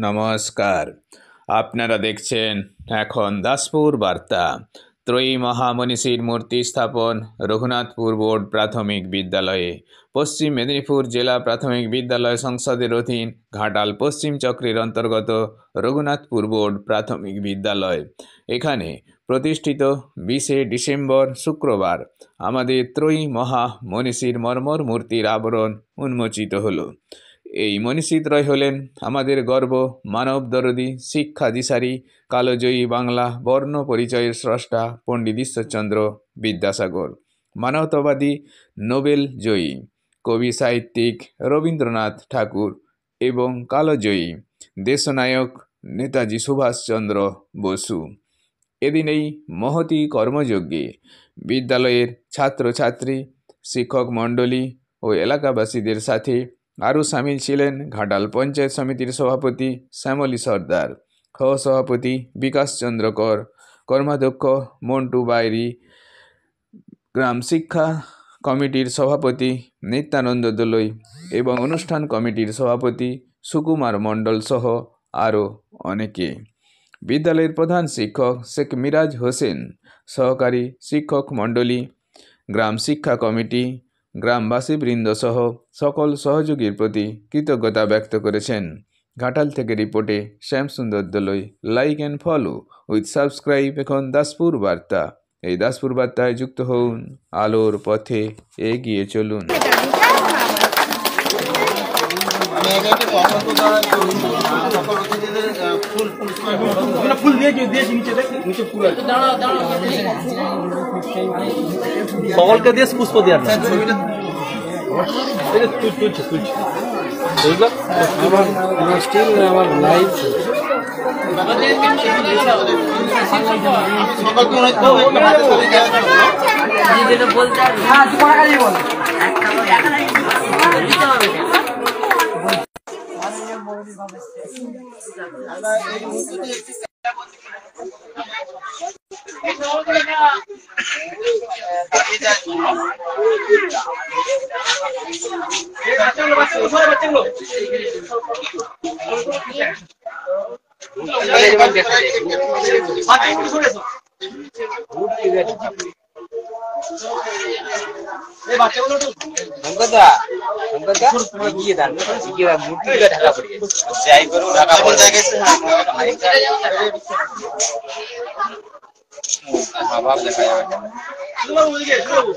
নমস্কার, আপনারা দেখছেন এখন দাসপুর বার্তা। ত্রয়ী মহামনীষীর মূর্তি স্থাপন রঘুনাথপুর বোর্ড প্রাথমিক বিদ্যালয়ে। পশ্চিম মেদিনীপুর জেলা প্রাথমিক বিদ্যালয় সংসদের অধীন ঘাটাল পশ্চিম চক্রের অন্তর্গত রঘুনাথপুর বোর্ড প্রাথমিক বিদ্যালয় এখানে প্রতিষ্ঠিত 20শে ডিসেম্বর শুক্রবার আমাদের ত্রয়ী মহামনীষীর মর্মর মূর্তির আবরণ উন্মোচিত হলো। এই মনীষীদ্বয় হলেন আমাদের গর্ব, মানব দরদী, শিক্ষা দিশারি, কালজয়ী বাংলা বর্ণ পরিচয়ের স্রষ্টা পণ্ডিত ঈশ্বরচন্দ্র বিদ্যাসাগর, মানবতাবাদী নোবেল জয়ী কবি সাহিত্যিক রবীন্দ্রনাথ ঠাকুর এবং কালজয়ী দেশনায়ক নেতাজি সুভাষচন্দ্র বসু। এদিন এই মহতী কর্মযজ্ঞে বিদ্যালয়ের ছাত্রছাত্রী, শিক্ষক মণ্ডলী ও এলাকাবাসীদের সাথে আরও সামিল ছিলেন ঘাটাল পঞ্চায়েত সমিতির সভাপতি শ্যামলী সর্দার, সহসভাপতি বিকাশ চন্দ্র কর, কর্মাধ্যক্ষ মন্টু বাইরি, গ্রাম শিক্ষা কমিটির সভাপতি নিত্যানন্দ দোলই এবং অনুষ্ঠান কমিটির সভাপতি সুকুমার মণ্ডল সহ আরও অনেকে। বিদ্যালয়ের প্রধান শিক্ষক শেখ মিরাজ হোসেন, সহকারী শিক্ষক মণ্ডলী, গ্রাম শিক্ষা কমিটি, গ্রামবাসীবৃন্দ সহ সকল সহযোগীর প্রতি কৃতজ্ঞতা ব্যক্ত করেছেন। ঘাটাল থেকে রিপোর্টে Shyamsundar Doloi. Like and follow with subscribe এখন দাসপুর বার্তা। এই দাসপুর বার্তায় যুক্ত হন, আলোর পথে এগিয়ে চলুন। সকলকে দিয়ে পুষ্প দেওয়ার না, আমার লাইভ অভাব দেখা যাবে।